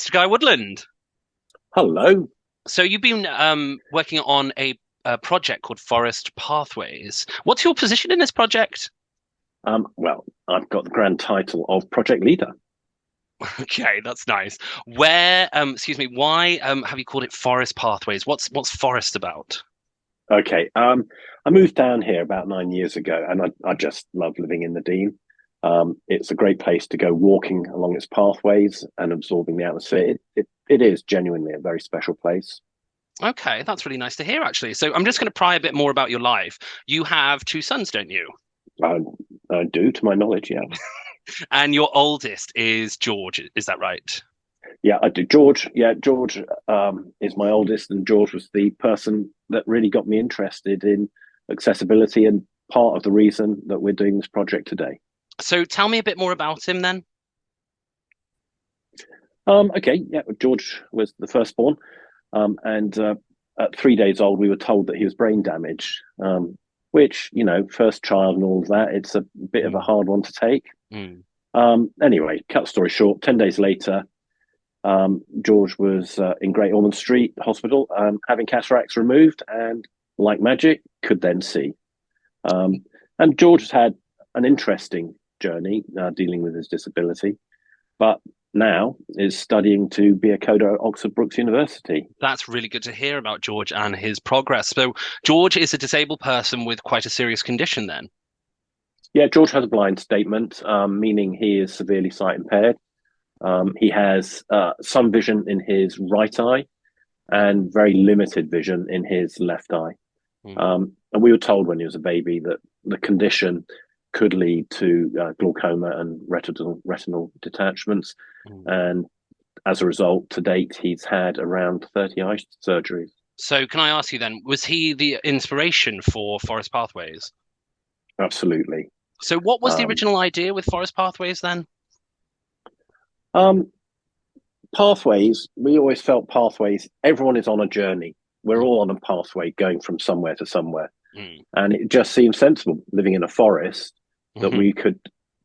Mr. Guy Woodland. Hello. So you've been working on a project called Forest Pathways. What's your position in this project? Well, I've got the grand title of project leader. Okay, that's nice. Excuse me, why have you called it Forest Pathways? What's Forest about? Okay. I moved down here about 9 years ago, and I just love living in the Dean. It's a great place to go walking along its pathways and absorbing the atmosphere. It is genuinely a very special place. Okay, that's really nice to hear, actually. So I'm just going to pry a bit more about your life. You have two sons, don't you? I, I do, to my knowledge, yeah. And your oldest is George, is that right? Yeah, I do. George, yeah, George is my oldest, and George was the person that really got me interested in accessibility and part of the reason that we're doing this project today. So tell me a bit more about him then. Okay, yeah, George was the firstborn, and at 3 days old, we were told that he was brain damaged, which, first child and all of that, it's a bit of a Mm, hard one to take. mm. Anyway, cut the story short, 10 days later, George was in Great Ormond Street Hospital, having cataracts removed, and like magic, could then see. Um, and George has had an interesting journey dealing with his disability, but now is studying to be a coder at Oxford Brookes University. That's really good to hear about George and his progress. So George is a disabled person with quite a serious condition then. Yeah, George has a blind statement, meaning he is severely sight impaired. He has some vision in his right eye and very limited vision in his left eye. Mm, And we were told when he was a baby that the condition could lead to glaucoma and retinal detachments. mm. And as a result, to date, he's had around 30 eye surgeries. So can I ask you then, was he the inspiration for Forest Pathways? Absolutely. So what was the Um, original idea with Forest Pathways then? um, Pathways, we always felt pathways, everyone is on a journey. We're Mm, all on a pathway going from somewhere to somewhere. mm, And it just seemed sensible living in a forest that mhm. we could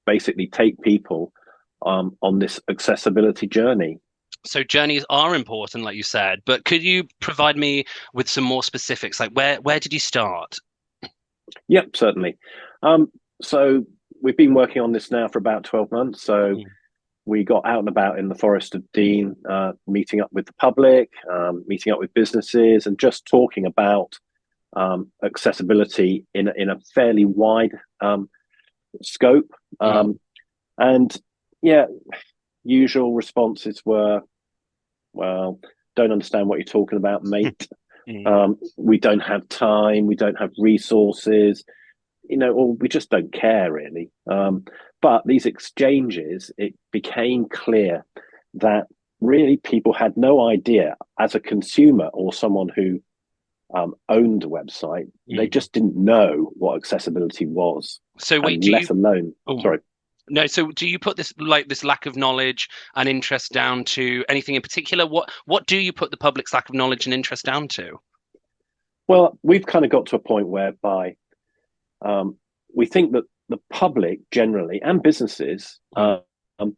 basically take people on this accessibility journey. So journeys are important, like you said, but could you provide me with some more specifics? Like where did you start? Yep, certainly. Um, so we've been working on this now for about 12 months. So Mm, we got out and about in the Forest of Dean, meeting up with the public, meeting up with businesses, and just talking about accessibility in a fairly wide scope. mm, And yeah, usual responses were, well, don't understand what you're talking about, mate. mm. We don't have time, we don't have resources, or we just don't care really. But these exchanges, it became clear that really people had no idea as a consumer or someone who owned a website, they Mm. just didn't know what accessibility was, So wait, and do you? let alone, Oh, sorry. no. So do you put this lack of knowledge and interest down to anything in particular? What do you put the public's lack of knowledge and interest down to? Well, we've kind of got to a point whereby um, we think that the public generally and businesses, Mm,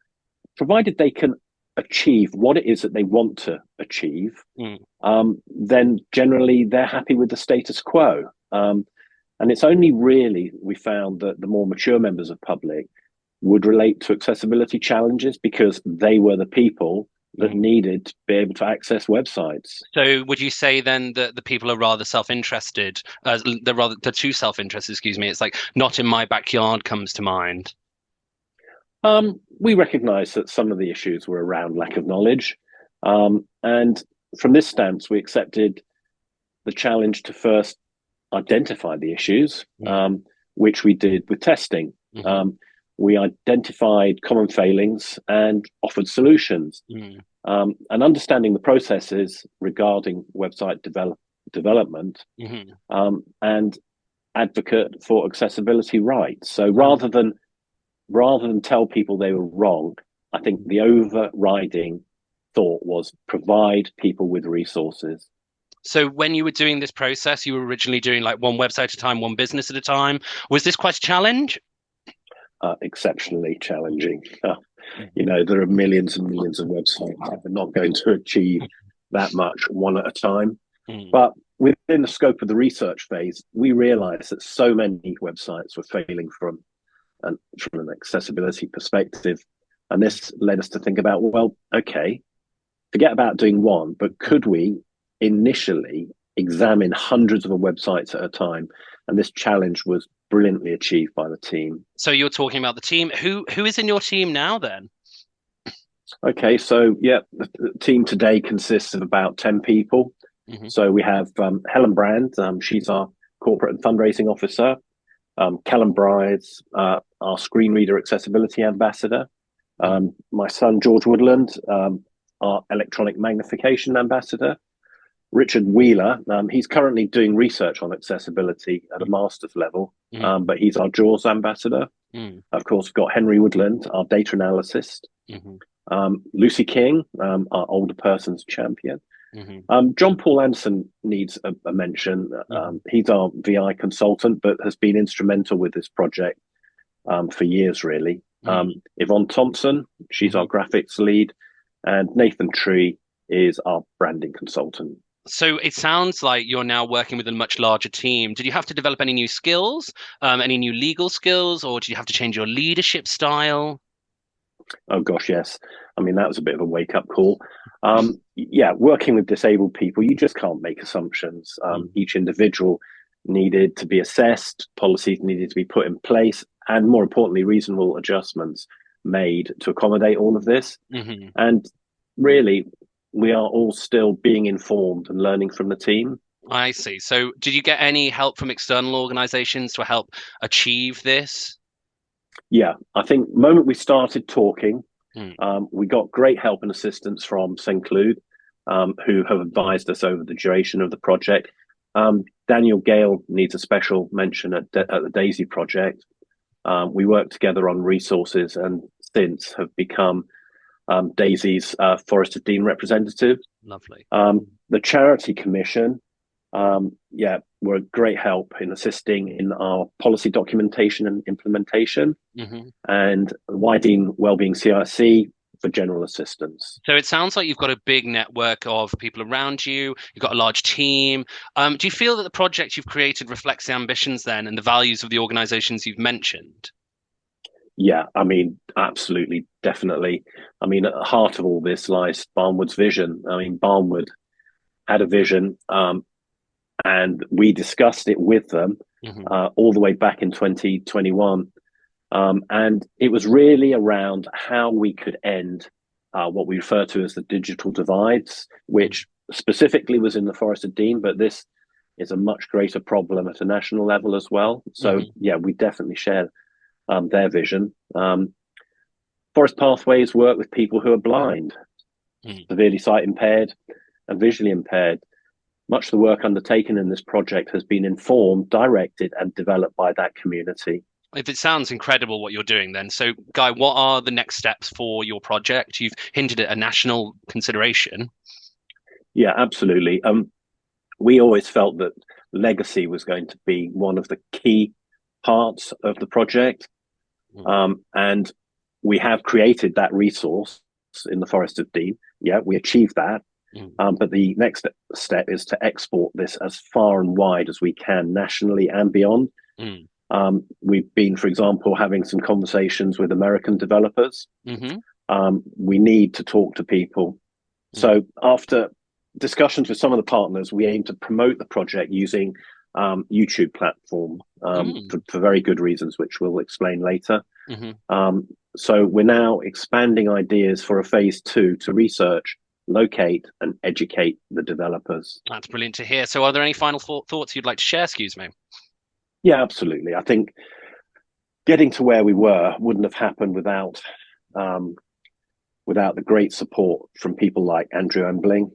provided they can achieve what it is that they want to achieve, mm. then generally they're happy with the status quo. And it's only really we found that the more mature members of public would relate to accessibility challenges because they were the people that Mm. needed to be able to access websites. So would you say then that the people are rather self-interested? They're too self-interested, excuse me. It's like not in my backyard comes to mind. We recognise that some of the issues were around lack of knowledge. And from this stance, we accepted the challenge to first identify the issues, Mm, which we did with testing. mhm, Um, we identified common failings and offered solutions. mm, And understanding the processes regarding website development mhm. and advocate for accessibility rights. So Wow. rather than tell people they were wrong, I think the overriding thought was provide people with resources. So when you were doing this process, you were originally doing like one website at a time, one business at a time. Was this quite a challenge? Exceptionally challenging. You know, there are millions and millions of websites that are not going to achieve that much one at a time. Mm. But within the scope of the research phase, we realized that so many websites were failing from an accessibility perspective. And this led us to think about, well, okay, forget about doing one, but could we initially examine hundreds of websites at a time? And this challenge was brilliantly achieved by the team. So you're talking about the team. Who is in your team now then? Okay, so yeah, the team today consists of about 10 people. Hmm. So we have Helen Brand, she's our corporate and fundraising officer. Callum Brides, our screen reader accessibility ambassador. My son, George Woodland, our electronic magnification ambassador. Richard Wheeler, he's currently doing research on accessibility at a master's level, Mm. but he's our JAWS ambassador. Mm. Of course, we've got Henry Woodland, our data analyst. Hmm. Lucy King, our older person's champion. Hmm. John Paul Anderson needs a mention. Hmm. He's our VI consultant, but has been instrumental with this project for years, really. Yvonne Thompson, she's our graphics lead, and Nathan Tree is our branding consultant. So it sounds like you're now working with a much larger team. Did you have to develop any new skills, any new legal skills, or did you have to change your leadership style? Oh gosh, yes. I mean, that was a bit of a wake-up call. Yeah, working with disabled people, you just can't make assumptions. Each individual needed to be assessed, policies needed to be put in place, and more importantly, reasonable adjustments made to accommodate all of this. Mm-hmm. And really, we are all still being informed and learning from the team. I see. So did you get any help from external organizations to help achieve this? Yeah, I think the moment we started talking, Mm. we got great help and assistance from St. Clude, who have advised us over the duration of the project. Daniel Gale needs a special mention at the Daisy Project. We worked together on resources and since have become Daisy's Forest of Dean representative. Lovely. The Charity Commission, yeah, were a great help in assisting in our policy documentation and implementation, Hmm. and Wydeen Wellbeing CIC for general assistance. So it sounds like you've got a big network of people around you. You've got a large team. Do you feel that the project you've created reflects the ambitions then and the values of the organizations you've mentioned? Yeah, I mean, absolutely, definitely. I mean, at the heart of all this lies Barnwood's vision. I mean, Barnwood had a vision, and we discussed it with them Hmm. all the way back in 2021. And it was really around how we could end what we refer to as the digital divides, which specifically was in the Forest of Dean, but this is a much greater problem at a national level as well. So, Hmm. yeah, we definitely share their vision. Forest Pathways work with people who are blind, Mm. severely sight impaired, and visually impaired. Much of the work undertaken in this project has been informed, directed, and developed by that community. If it sounds incredible what you're doing, then so Guy, what are the next steps for your project? You've hinted at a national consideration. Yeah, absolutely. We always felt that legacy was going to be one of the key parts of the project. And we have created that resource in the Forest of Dean. Yeah, we achieved that. Mm. But the next step is to export this as far and wide as we can, nationally and beyond. Mm. We've been, for example, having some conversations with American developers. Hmm. We need to talk to people. Mm. So after discussions with some of the partners, we aim to promote the project using YouTube platform Mm. for very good reasons, which we'll explain later. Hmm. So we're now expanding ideas for a phase 2 to research, locate, and educate the developers. That's brilliant to hear. So, are there any final thoughts you'd like to share? Excuse me. Yeah, absolutely. I think getting to where we were wouldn't have happened um, without the great support from people like Andrew Embling,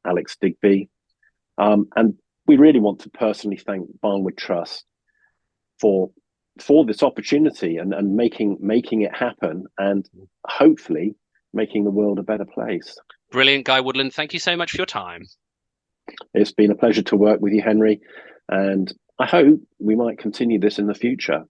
Alex Digby, and we really want to personally thank Barnwood Trust for this opportunity and making it happen, and hopefully making the world a better place. Brilliant, Guy Woodland. Thank you so much for your time. It's been a pleasure to work with you, Henry, and I hope we might continue this in the future.